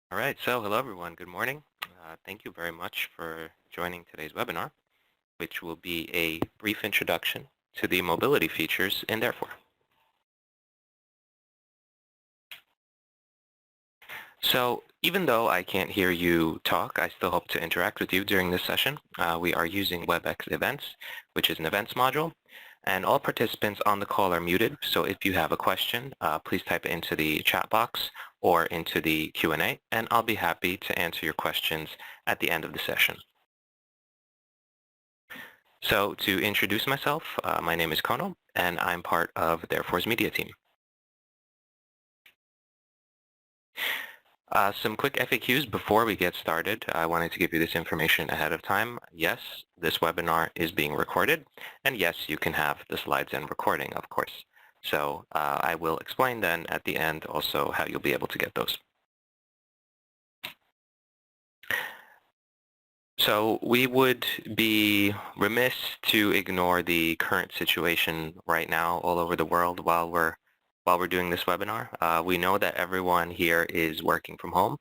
All right, so hello everyone, good morning. Thank you very much for joining today's webinar, which will be a brief introduction to the mobility features in Therefore. So even though I can't hear you talk, I still hope to interact with you during this session. We are using WebEx Events, which is an events module, and all participants on the call are muted. So if you have a question, please type it into the chat box or into the Q&A, and I'll be happy to answer your questions at the end of the session. So to introduce myself, my name is Kono, and I'm part of Therefore's media team. Some quick FAQs before we get started. I wanted to give you this information ahead of time. Yes, this webinar is being recorded, and yes, you can have the slides and recording, of course. So I will explain then at the end also how you'll be able to get those. So we would be remiss to ignore the current situation right now all over the world while we're doing this webinar. We know that everyone here is working from home.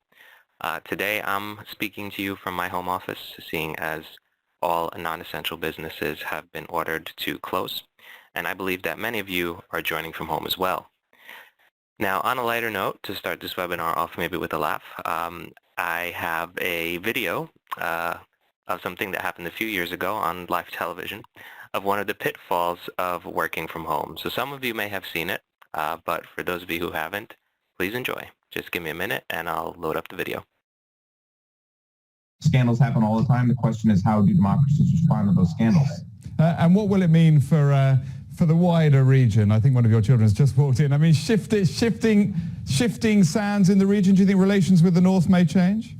Today I'm speaking to you from my home office, seeing as all non-essential businesses have been ordered to close, and I believe that many of you are joining from home as well. Now, on a lighter note, to start this webinar off maybe with a laugh, I have a video of something that happened a few years ago on live television of one of the pitfalls of working from home. So some of you may have seen it, but for those of you who haven't, please enjoy. Just give me a minute and I'll load up the video. Scandals happen all the time. The question is, how do democracies respond to those scandals? And what will it mean for the wider region? I think one of your children has just walked in. I mean, shifting sands in the region. Do you think relations with the North may change?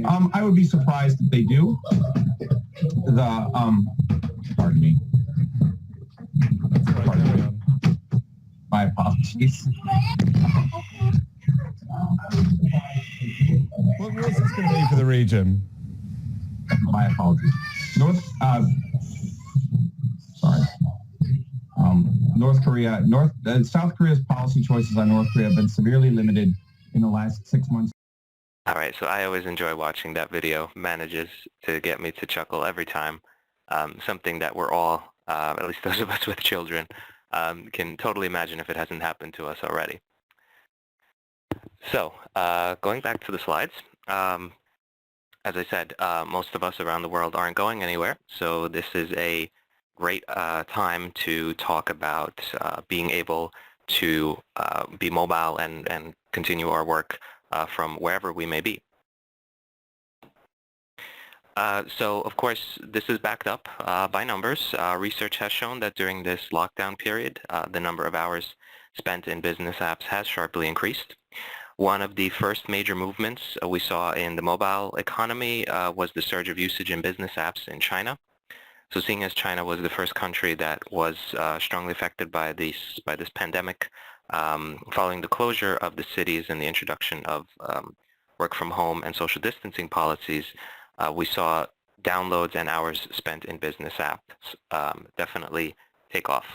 I would be surprised if they do. Pardon me. My apologies. What's this going to mean for the region? My apologies. South Korea's policy choices on North Korea have been severely limited in the last 6 months. All right, so I always enjoy watching that video. Manages to get me to chuckle every time. Something that we're all, at least those of us with children, can totally imagine if it hasn't happened to us already. So, going back to the slides, as I said, most of us around the world aren't going anywhere, so this is a great time to talk about being able to be mobile and continue our work from wherever we may be. So, of course, this is backed up by numbers. Research has shown that during this lockdown period, the number of hours spent in business apps has sharply increased. One of the first major movements we saw in the mobile economy was the surge of usage in business apps in China. So seeing as China was the first country that was strongly affected by this pandemic, following the closure of the cities and the introduction of work from home and social distancing policies, we saw downloads and hours spent in business apps definitely take off.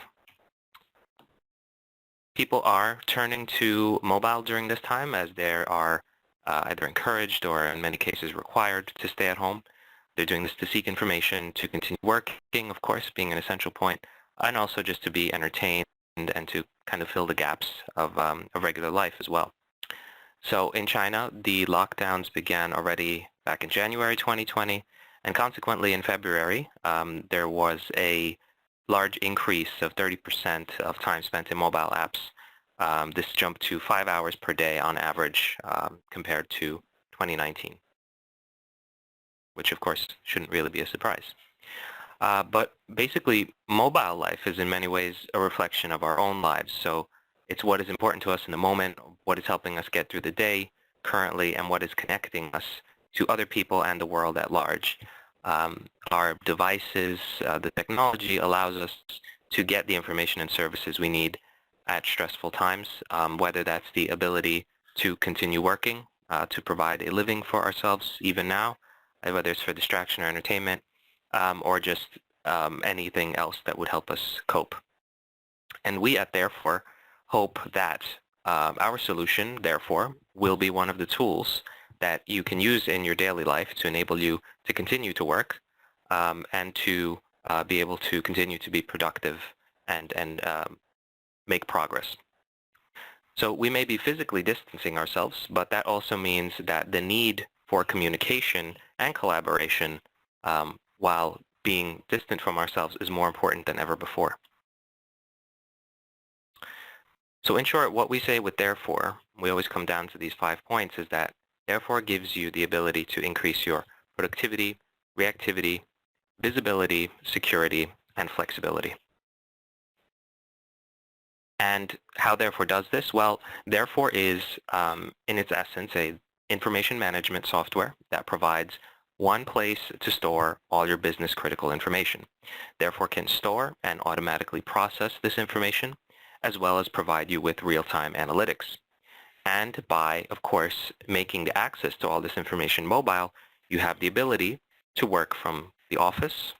People are turning to mobile during this time as they are either encouraged or in many cases required to stay at home. They're doing this to seek information, to continue working, of course, being an essential point, and also just to be entertained and to kind of fill the gaps of regular life as well. So in China, the lockdowns began already back in January 2020, and consequently in February, there was a large increase of 30% of time spent in mobile apps. This jumped to 5 hours per day on average compared to 2019, which of course shouldn't really be a surprise. But basically, mobile life is in many ways a reflection of our own lives. So it's what is important to us in the moment, what is helping us get through the day currently, and what is connecting us to other people and the world at large. Our devices, the technology allows us to get the information and services we need at stressful times, whether that's the ability to continue working, to provide a living for ourselves even now, whether it's for distraction or entertainment, or just anything else that would help us cope. And we at Therefore hope that Our solution, therefore, will be one of the tools that you can use in your daily life to enable you to continue to work and to be able to continue to be productive and make progress. So we may be physically distancing ourselves, but that also means that the need for communication and collaboration while being distant from ourselves is more important than ever before. So in short, what we say with therefore, we always come down to these 5 points, is that therefore gives you the ability to increase your productivity, reactivity, visibility, security, and flexibility. And how therefore does this? Well, therefore is, in its essence, a information management software that provides one place to store all your business critical information. Therefore can store and automatically process this information, as well as provide you with real-time analytics. And by, of course, making the access to all this information mobile, you have the ability to work from the office,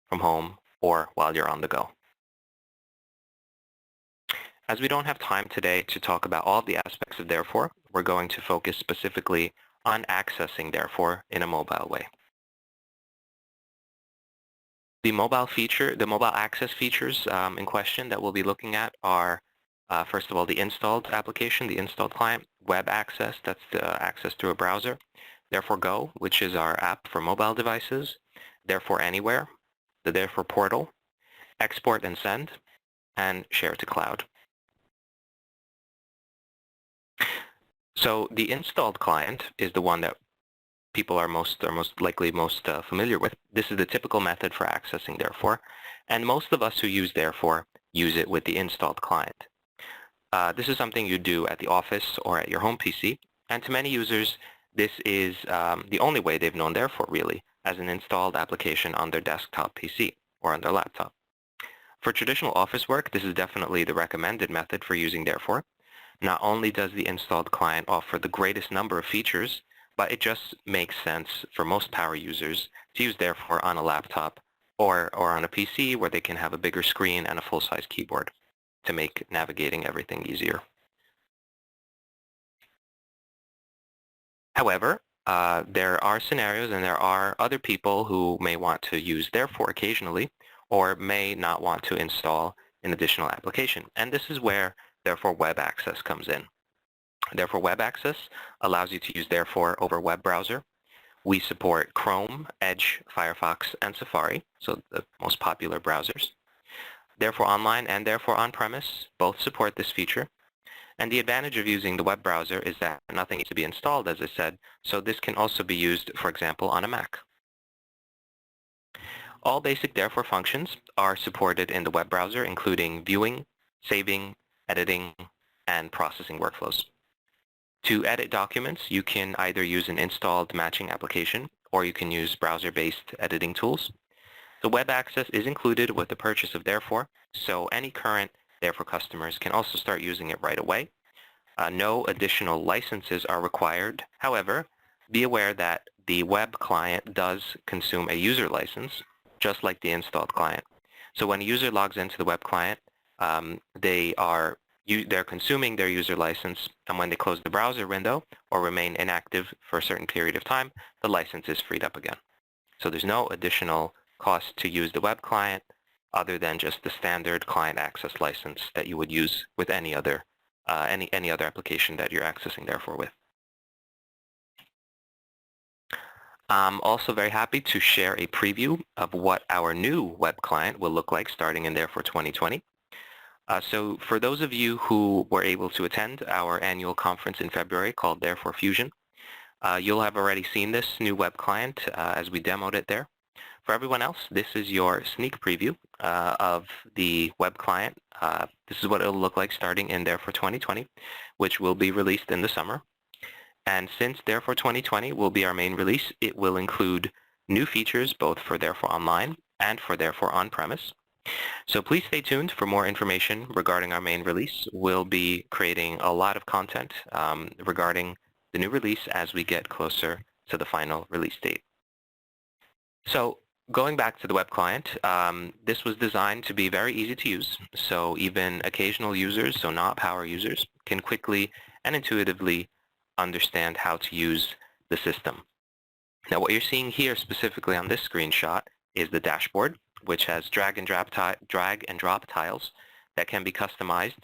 from home, or while you're on the go. As we don't have time today to talk about all the aspects of therefore, we're going to focus specifically on accessing therefore in a mobile way. The mobile access features in question that we'll be looking at are, first of all, the installed application, the installed client, web access, that's the access through a browser, Therefore Go, which is our app for mobile devices, Therefore Anywhere, the Therefore portal, export and send, and share to cloud. So the installed client is the one that people are most likely familiar with. This is the typical method for accessing therefore, and most of us who use therefore use it with the installed client. This is something you do at the office or at your home PC, and to many users this is the only way they've known therefore really, as an installed application on their desktop PC or on their laptop. For traditional office work, this is definitely the recommended method for using therefore. Not only does the installed client offer the greatest number of features, but it just makes sense for most power users to use therefore on a laptop or on a PC where they can have a bigger screen and a full-size keyboard to make navigating everything easier. However, there are scenarios and there are other people who may want to use therefore occasionally or may not want to install an additional application. And this is where therefore web access comes in. Therefore web access allows you to use therefore over web browser. We support Chrome, Edge, Firefox, and Safari, so the most popular browsers. Therefore Online and Therefore On-Premise both support this feature. And the advantage of using the web browser is that nothing needs to be installed, as I said, so this can also be used, for example, on a Mac. All basic therefore functions are supported in the web browser, including viewing, saving, editing, and processing workflows. To edit documents, you can either use an installed matching application or you can use browser-based editing tools. The web access is included with the purchase of therefore, so any current therefore customers can also start using it right away. No additional licenses are required. However, be aware that the web client does consume a user license, just like the installed client. So when a user logs into the web client, they're consuming their user license, and when they close the browser window or remain inactive for a certain period of time, the license is freed up again. So there's no additional cost to use the web client other than just the standard client access license that you would use with any other application that you're accessing therefore with. I'm also very happy to share a preview of what our new web client will look like starting in therefore 2020. So for those of you who were able to attend our annual conference in February called Therefore Fusion, you'll have already seen this new web client as we demoed it there. For everyone else, this is your sneak preview of the web client. This is what it'll look like starting in Therefore 2020, which will be released in the summer. And since Therefore 2020 will be our main release, it will include new features both for Therefore Online and for Therefore On-Premise. So please stay tuned for more information regarding our main release. We'll be creating a lot of content regarding the new release as we get closer to the final release date. So going back to the web client, this was designed to be very easy to use. So even occasional users, so not power users, can quickly and intuitively understand how to use the system. Now what you're seeing here specifically on this screenshot is the dashboard, which has drag and drop tiles that can be customized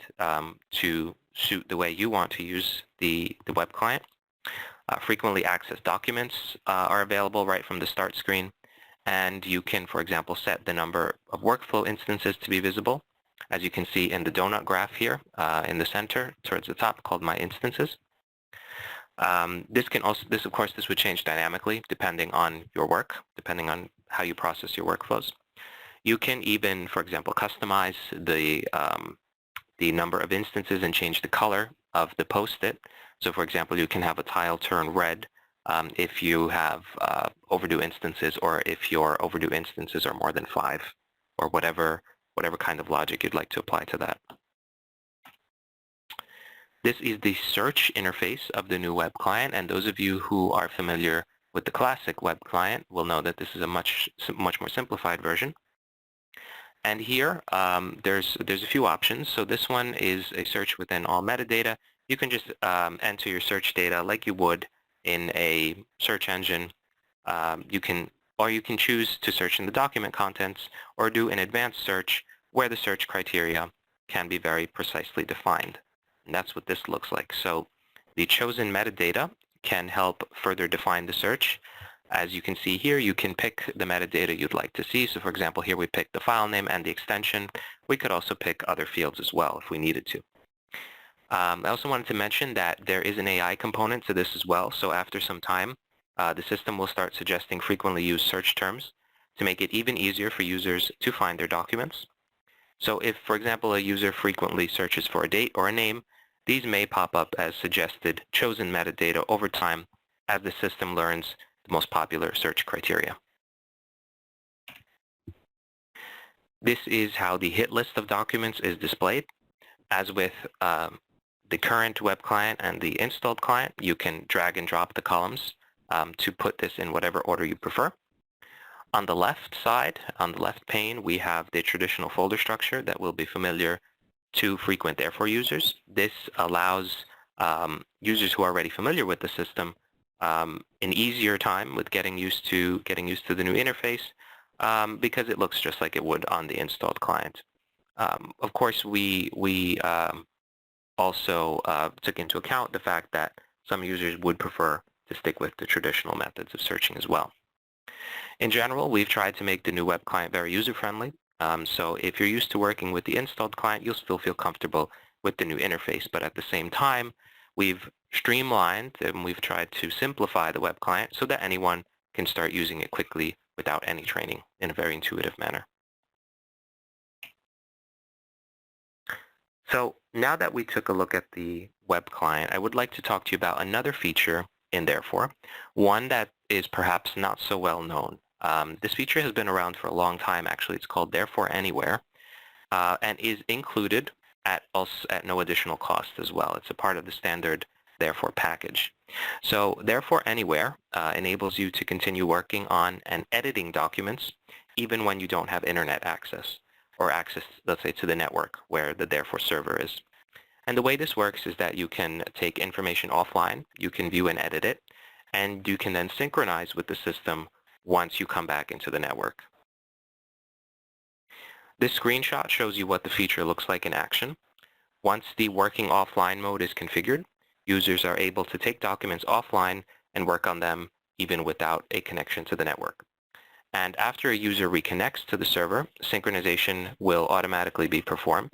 to suit the way you want to use the web client. Frequently accessed documents are available right from the start screen, and you can, for example, set the number of workflow instances to be visible, as you can see in the donut graph here in the center towards the top, called My Instances. Of course, this would change dynamically depending on your work, depending on how you process your workflows. You can even, for example, customize the number of instances and change the color of the post-it. So, for example, you can have a tile turn red if you have overdue instances, or if your overdue instances are more than 5, or whatever kind of logic you'd like to apply to that. This is the search interface of the new web client, and those of you who are familiar with the classic web client will know that this is a much more simplified version. And here, there's a few options. So this one is a search within all metadata. You can just enter your search data like you would in a search engine. You can choose to search in the document contents, or do an advanced search where the search criteria can be very precisely defined. And that's what this looks like. So the chosen metadata can help further define the search. As you can see here, you can pick the metadata you'd like to see. So for example, here we picked the file name and the extension. We could also pick other fields as well if we needed to. I also wanted to mention that there is an AI component to this as well. So after some time, the system will start suggesting frequently used search terms to make it even easier for users to find their documents. So if, for example, a user frequently searches for a date or a name, these may pop up as suggested chosen metadata over time as the system learns the most popular search criteria. This is how the hit list of documents is displayed. As with the current web client and the installed client, you can drag and drop the columns to put this in whatever order you prefer. On the left side, on the left pane, we have the traditional folder structure that will be familiar to frequent therefore users. This allows users who are already familiar with the system an easier time with getting used to the new interface because it looks just like it would on the installed client. Of course, we also took into account the fact that some users would prefer to stick with the traditional methods of searching as well. In general, we've tried to make the new web client very user-friendly. So if you're used to working with the installed client, you'll still feel comfortable with the new interface. But at the same time, we've streamlined and we've tried to simplify the web client so that anyone can start using it quickly without any training in a very intuitive manner. So now that we took a look at the web client, I would like to talk to you about another feature in Therefore, one that is perhaps not so well known. This feature has been around for a long time, actually. It's called Therefore Anywhere, and is included at no additional cost as well. It's a part of the standard Therefore package. So Therefore Anywhere enables you to continue working on and editing documents even when you don't have internet access, or access, let's say, to the network where the Therefore server is. And the way this works is that you can take information offline, you can view and edit it, and you can then synchronize with the system once you come back into the network. This screenshot shows you what the feature looks like in action. Once the working offline mode is configured, users are able to take documents offline and work on them even without a connection to the network. And after a user reconnects to the server, synchronization will automatically be performed.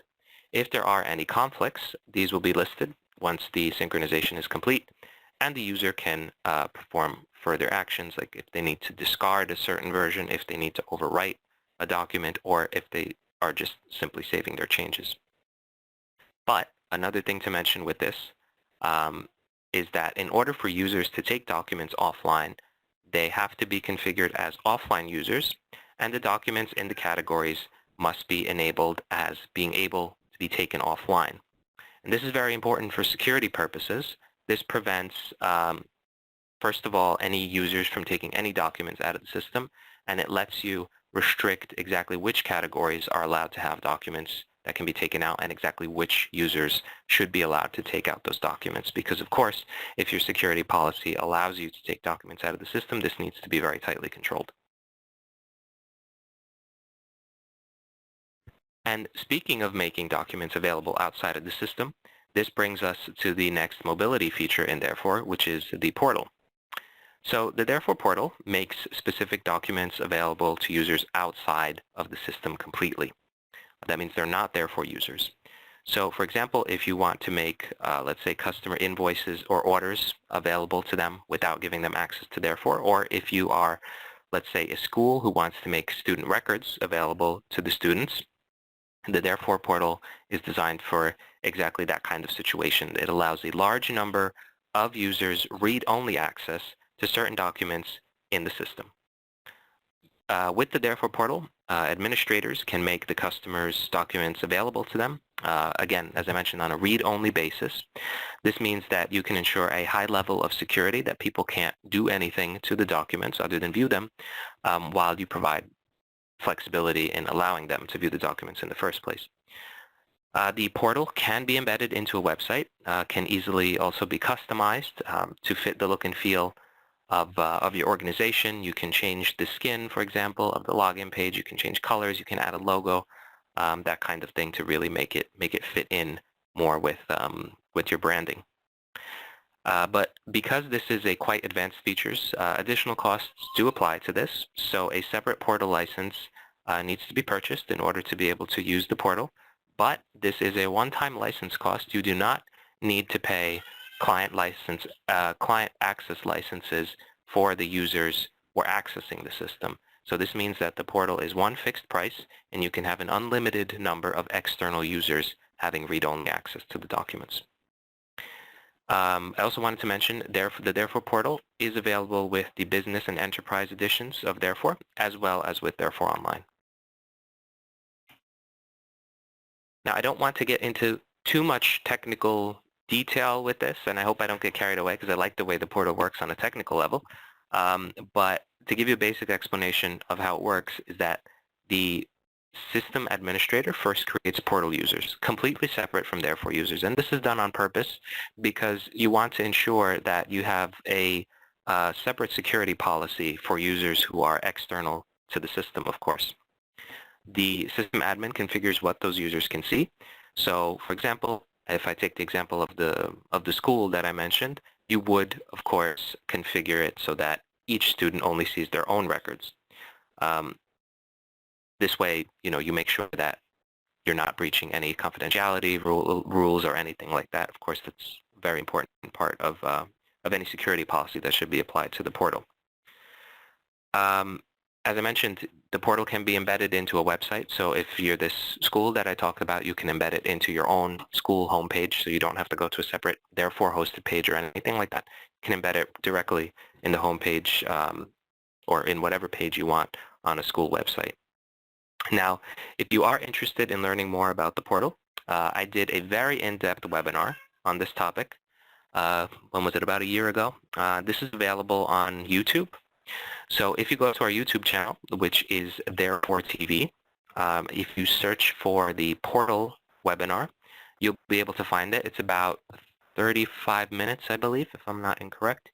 If there are any conflicts, these will be listed once the synchronization is complete, and the user can perform further actions, like if they need to discard a certain version, if they need to overwrite a document, or if they are just simply saving their changes. But another thing to mention with this is that in order for users to take documents offline, they have to be configured as offline users, and the documents in the categories must be enabled as being able to be taken offline. And this is very important for security purposes. This prevents, first of all, any users from taking any documents out of the system, and it lets you restrict exactly which categories are allowed to have documents that can be taken out and exactly which users should be allowed to take out those documents. Because of course, if your security policy allows you to take documents out of the system, this needs to be very tightly controlled. And speaking of making documents available outside of the system, this brings us to the next mobility feature in Therefore, which is the portal. So the Therefore portal makes specific documents available to users outside of the system completely. That means they're not Therefore users. So for example, if you want to make, let's say, customer invoices or orders available to them without giving them access to Therefore, or if you are, let's say, a school who wants to make student records available to the students, the Therefore portal is designed for exactly that kind of situation. It allows a large number of users read-only access to certain documents in the system. With the Therefore portal, administrators can make the customer's documents available to them, again, as I mentioned, on a read-only basis. This means that you can ensure a high level of security, that people can't do anything to the documents other than view them, while you provide flexibility in allowing them to view the documents in the first place. The portal can be embedded into a website, can easily also be customized to fit the look and feel of your organization. You can change the skin, for example, of the login page. You can change colors. You can add a logo, that kind of thing, to really make it fit in more with your branding. But because this is a quite advanced features, additional costs do apply to this. So a separate portal license needs to be purchased in order to be able to use the portal. But this is a one-time license cost. You do not need to pay client access licenses for the users who are accessing the system. So this means that the portal is one fixed price, and you can have an unlimited number of external users having read-only access to the documents. I also wanted to mention the Therefore portal is available with the business and enterprise editions of Therefore, as well as with Therefore Online. Now, I don't want to get into too much technical detail with this, and I hope I don't get carried away because I like the way the portal works on a technical level. But to give you a basic explanation of how it works is that the system administrator first creates portal users, completely separate from Therefore users. And this is done on purpose because you want to ensure that you have a separate security policy for users who are external to the system, of course. The system admin configures what those users can see. So, for example, if I take the example of the school that I mentioned, you would, of course, configure it so that each student only sees their own records. This way, you make sure that you're not breaching any confidentiality rules or anything like that. Of course, that's a very important part of any security policy that should be applied to the portal. As I mentioned, the portal can be embedded into a website. So if you're this school that I talked about, you can embed it into your own school homepage, so you don't have to go to a separate Therefore hosted page or anything like that. You can embed it directly in the homepage or in whatever page you want on a school website. Now, if you are interested in learning more about the portal, I did a very in-depth webinar on this topic. When was it? About a year ago. This is available on YouTube. So if you go to our YouTube channel, which is Therefore TV, if you search for the portal webinar, you'll be able to find it. It's about 35 minutes, I believe, if I'm not incorrect.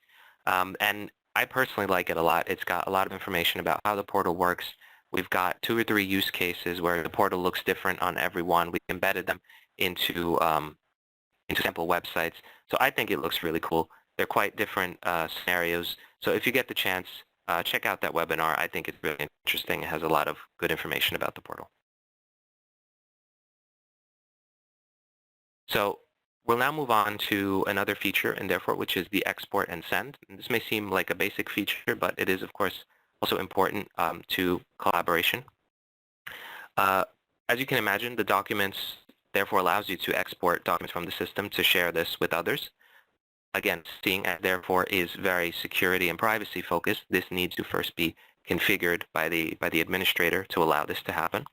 And I personally like it a lot. It's got a lot of information about how the portal works. We've got 2 or 3 use cases where the portal looks different on every one. We embedded them into sample websites. So I think it looks really cool. They're quite different scenarios. So if you get the chance, check out that webinar. I think it's really interesting. It has a lot of good information about the portal. So we'll now move on to another feature in Therefore, which is the export and send. And this may seem like a basic feature, but it is, of course, also important to collaboration. As you can imagine, the documents therefore allows you to export documents from the system to share this with others. Again, seeing as Therefore is very security and privacy focused, this needs to first be configured by the administrator to allow this to happen.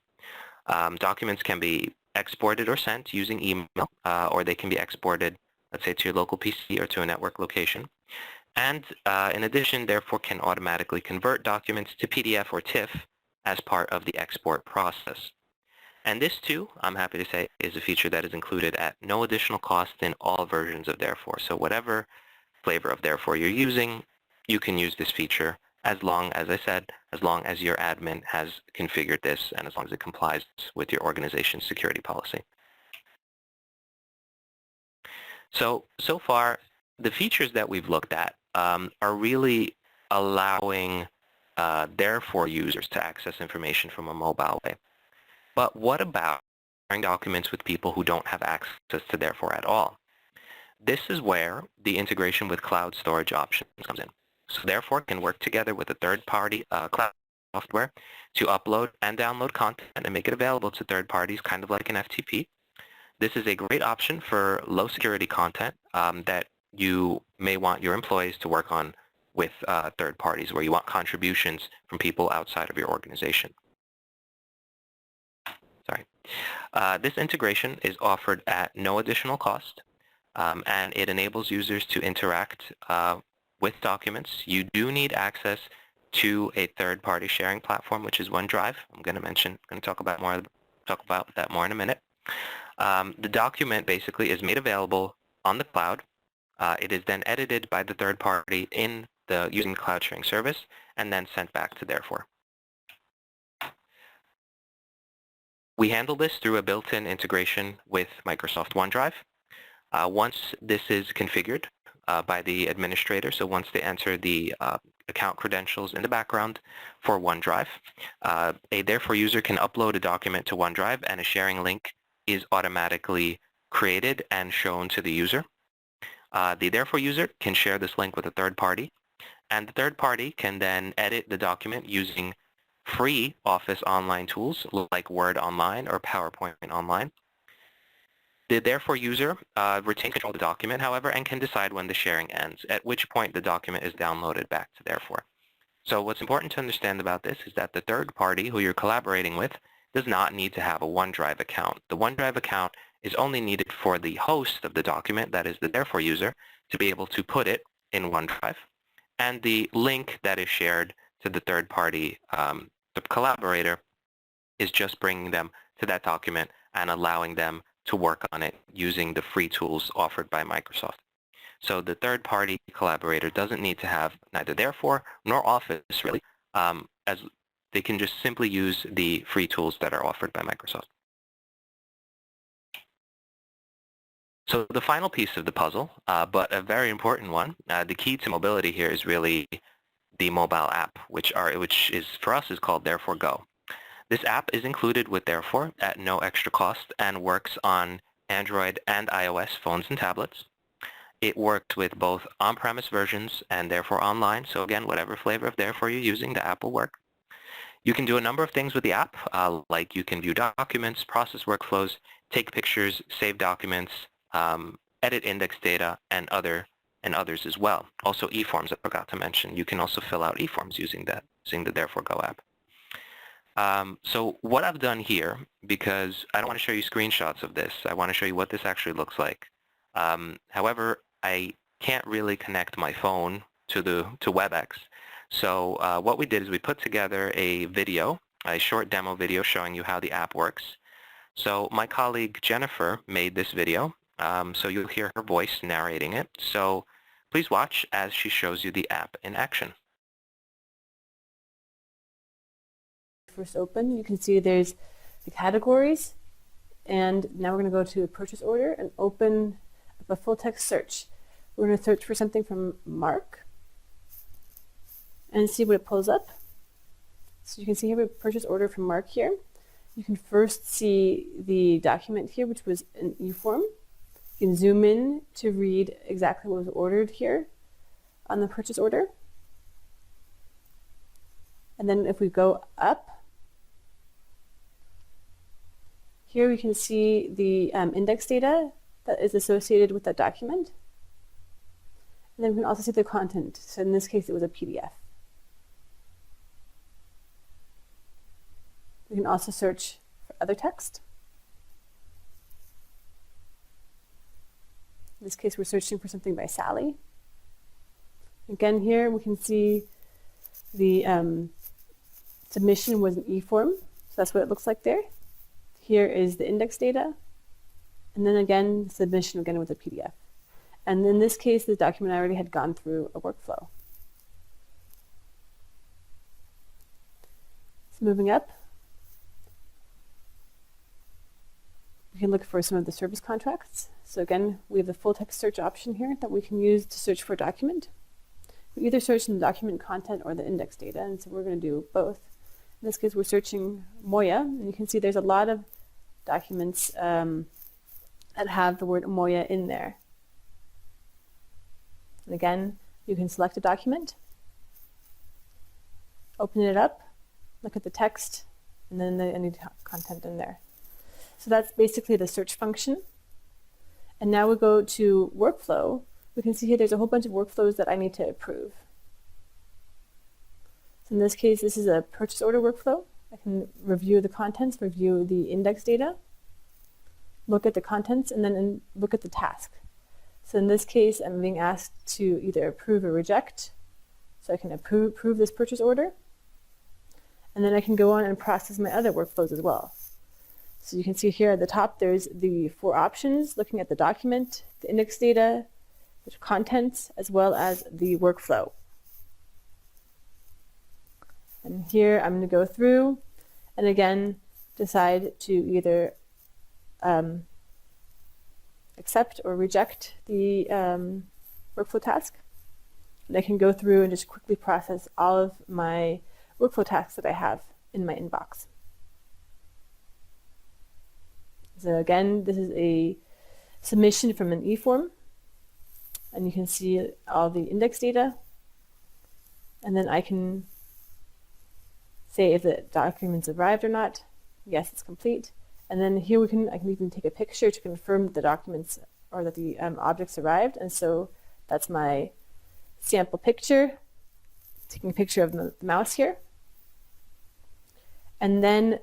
Documents can be exported or sent using email, or they can be exported, let's say, to your local PC or to a network location. And in addition, therefore, can automatically convert documents to PDF or TIFF as part of the export process. And this, too, I'm happy to say, is a feature that is included at no additional cost in all versions of Therefore. So whatever flavor of Therefore you're using, you can use this feature as long, as I said, as long as your admin has configured this and as long as it complies with your organization's security policy. So far, the features that we've looked at are really allowing Therefore users to access information from a mobile way. But what about sharing documents with people who don't have access to Therefore at all? This is where the integration with cloud storage options comes in. So Therefore can work together with a third-party cloud software to upload and download content and make it available to third parties, kind of like an FTP. This is a great option for low security content that you may want your employees to work on with third parties, where you want contributions from people outside of your organization. Sorry. This integration is offered at no additional cost, and it enables users to interact with documents. You do need access to a third-party sharing platform, which is OneDrive. I'm going to talk about that more in a minute. The document basically is made available on the cloud. It is then edited by the third party using the cloud sharing service and then sent back to Therefore. We handle this through a built-in integration with Microsoft OneDrive. Once this is configured by the administrator, so once they enter the account credentials in the background for OneDrive, a Therefore user can upload a document to OneDrive and a sharing link is automatically created and shown to the user. The Therefore user can share this link with a third party, and the third party can then edit the document using free Office online tools like Word Online or PowerPoint Online. The Therefore user retains control of the document, however, and can decide when the sharing ends, at which point the document is downloaded back to Therefore. So what's important to understand about this is that the third party who you're collaborating with does not need to have a OneDrive account. The OneDrive account is only needed for the host of the document, that is the Therefore user, to be able to put it in OneDrive. And the link that is shared to the third party, the collaborator, is just bringing them to that document and allowing them to work on it using the free tools offered by Microsoft. So the third-party collaborator doesn't need to have neither Therefore nor Office, really, as they can just simply use the free tools that are offered by Microsoft. So the final piece of the puzzle, but a very important one, the key to mobility here is really the mobile app, which is for us is called Therefore Go. This app is included with Therefore at no extra cost and works on Android and iOS phones and tablets. It works with both on-premise versions and Therefore online. So again, whatever flavor of Therefore you're using, the app will work. You can do a number of things with the app, like you can view documents, process workflows, take pictures, save documents, edit index data, and others as well. Also e-forms, I forgot to mention. You can also fill out e-forms using the Therefore Go app. So what I've done here, because I don't want to show you screenshots of this, I want to show you what this actually looks like. However, I can't really connect my phone to WebEx. So what we did is we put together a short demo video showing you how the app works. So my colleague Jennifer made this video, so you'll hear her voice narrating it. So please watch as she shows you the app in action. First open, you can see there's the categories, and now we're going to go to a purchase order and open up a full text search. We're going to search for something from Mark and see what it pulls up. So you can see here we have a purchase order from Mark here. You can first see the document here, which was an e-form. You can zoom in to read exactly what was ordered here on the purchase order. And then if we go up, here we can see the index data that is associated with that document. And then we can also see the content. So in this case, it was a PDF. We can also search for other text. In this case, we're searching for something by Sally. Again, here we can see the submission was an e-form, so that's what it looks like there. Here is the index data, and then again, submission again with a PDF. And in this case, the document already had gone through a workflow. So moving up, we can look for some of the service contracts. So again, we have the full text search option here that we can use to search for a document. We either search in the document content or the index data, and so we're going to do both. In this case, we're searching Moya, and you can see there's a lot of documents that have the word Moya in there. And again, you can select a document, open it up, look at the text, and then any content in there. So that's basically the search function. And now we go to workflow. We can see here there's a whole bunch of workflows that I need to approve. So in this case, this is a purchase order workflow. I can review the contents, review the index data, look at the contents, and then look at the task. So in this case, I'm being asked to either approve or reject. So I can approve this purchase order. And then I can go on and process my other workflows as well. So you can see here at the top, there's the 4 options, looking at the document, the index data, the contents, as well as the workflow. And here I'm going to go through and again decide to either accept or reject the workflow task. And I can go through and just quickly process all of my workflow tasks that I have in my inbox. So again, this is a submission from an e-form, and you can see all the index data, and then I can say if the document's arrived or not. Yes, it's complete. And then here I can even take a picture to confirm that the documents or that the objects arrived. And so that's my sample picture, taking a picture of the mouse here. And then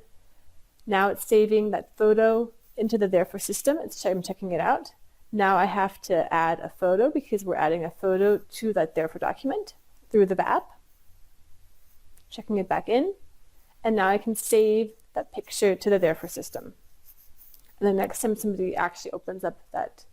now it's saving that photo into the Therefore system. I'm checking it out. Now I have to add a photo because we're adding a photo to that Therefore document through the app. Checking it back in. And now I can save that picture to the Therefore system. And the next time somebody actually opens up that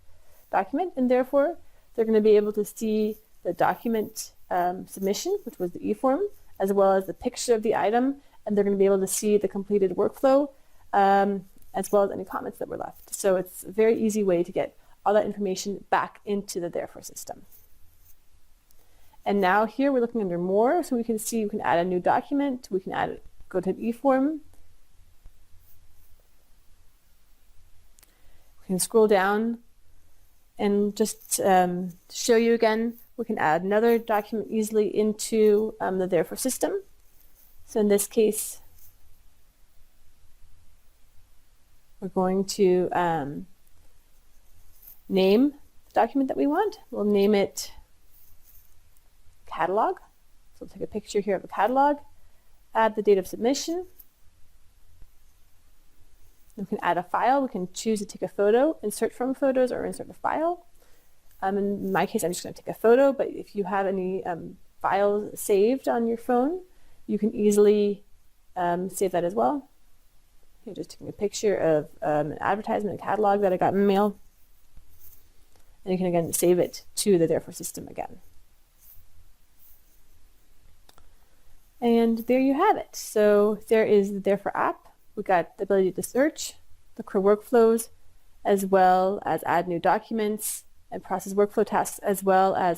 document in Therefore, they're going to be able to see the document submission, which was the e-form, as well as the picture of the item, and they're going to be able to see the completed workflow, as well as any comments that were left. So it's a very easy way to get all that information back into the Therefore system. And now here we're looking under more, so we can see we can add a new document, we can go to an e-form. We can scroll down and just show you again, we can add another document easily into the Therefore system. So in this case, we're going to name the document that we want. We'll name it catalog. So we'll take a picture here of a catalog, add the date of submission. We can add a file. We can choose to take a photo, insert from photos, or insert a file. In my case, I'm just going to take a photo, but if you have any files saved on your phone, you can easily save that as well. You're just taking a picture of an advertisement, a catalog that I got in mail. And you can again save it to the Therefore system again. And there you have it. So there is the Therefore app. We got the ability to search, look for workflows, as well as add new documents and process workflow tasks, as well as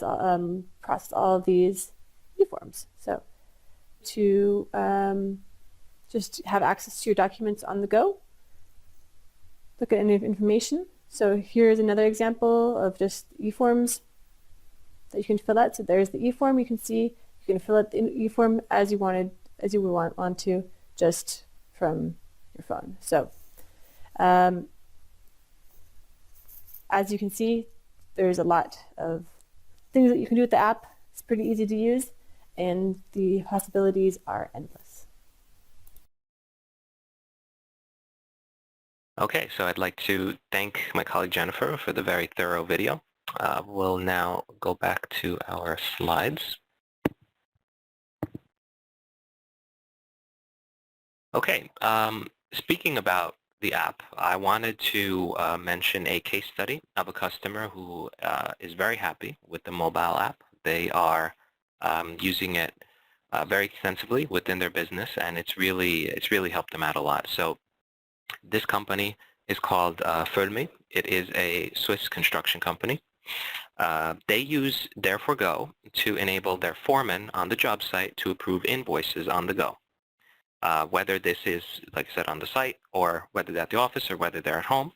process all of these e-forms. So to just have access to your documents on the go, look at any information. So here's another example of just e-forms that you can fill out. So there's the e-form. You can see you can fill out the e-form as you want to, just from your phone. So as you can see, there's a lot of things that you can do with the app. It's pretty easy to use, and the possibilities are endless. Okay, so I'd like to thank my colleague Jennifer for the very thorough video. We'll now go back to our slides. Okay, speaking about the app, I wanted to mention a case study of a customer who is very happy with the mobile app. They are using it very extensively within their business, and it's really helped them out a lot. So this company is called Fölmi. It is a Swiss construction company. They use Therefore Go to enable their foremen on the job site to approve invoices on the go. Whether this is, like I said, on the site, or whether they're at the office, or whether they're at home.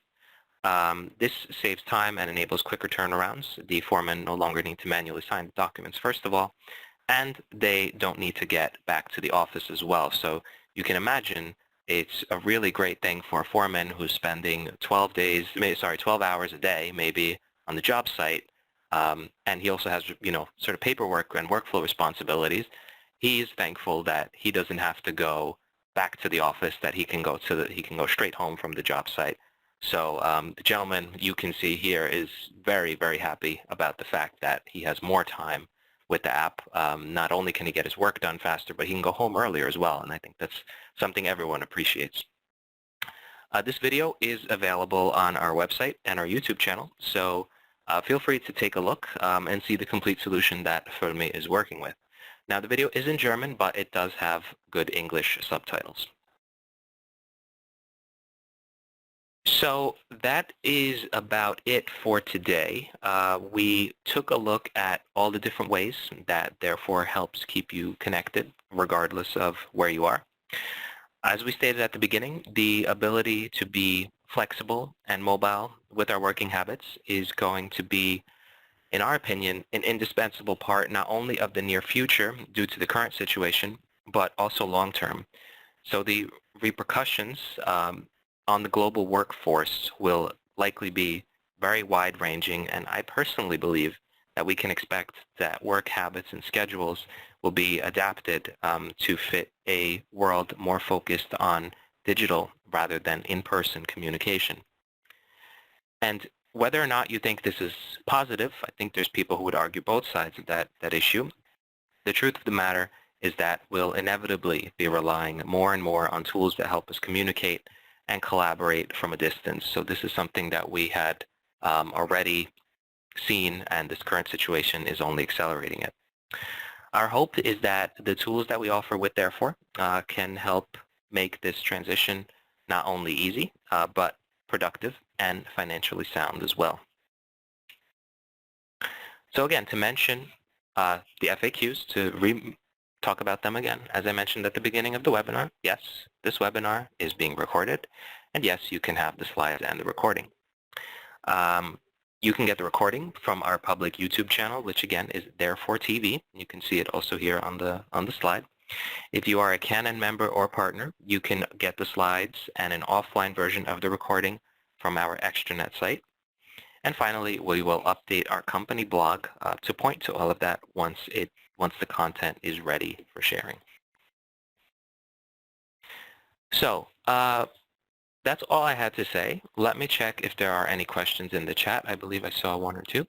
This saves time and enables quicker turnarounds. The foremen no longer need to manually sign the documents, first of all, and they don't need to get back to the office as well. So you can imagine it's a really great thing for a foreman who's spending 12 hours a day, maybe, on the job site, and he also has, sort of paperwork and workflow responsibilities. He's thankful that he doesn't have to go back to the office, that he can go straight home from the job site. So the gentleman you can see here is very, very happy about the fact that he has more time with the app. Not only can he get his work done faster, but he can go home earlier as well, and I think that's something everyone appreciates. This video is available on our website and our YouTube channel, so feel free to take a look and see the complete solution that Fölmi is working with. Now, the video is in German, but it does have good English subtitles. So that is about it for today. We took a look at all the different ways that Therefore helps keep you connected, regardless of where you are. As we stated at the beginning, the ability to be flexible and mobile with our working habits is going to be, in our opinion, an indispensable part not only of the near future due to the current situation, but also long-term. So the repercussions on the global workforce will likely be very wide-ranging, and I personally believe that we can expect that work habits and schedules will be adapted to fit a world more focused on digital rather than in-person communication. And whether or not you think this is positive, I think there's people who would argue both sides of that issue. The truth of the matter is that we'll inevitably be relying more and more on tools that help us communicate and collaborate from a distance. So this is something that we had already seen, and this current situation is only accelerating it. Our hope is that the tools that we offer with Therefore can help make this transition not only easy, but productive and financially sound as well. So again, to mention the FAQs, to talk about them again, as I mentioned at the beginning of the webinar, yes, this webinar is being recorded, and yes, you can have the slides and the recording. You can get the recording from our public YouTube channel, which again is Therefore TV. You can see it also here on the slide. If you are a Canon member or partner, you can get the slides and an offline version of the recording from our extranet site. And finally, we will update our company blog to point to all of that once the content is ready for sharing. So that's all I had to say. Let me check if there are any questions in the chat. I believe I saw one or two.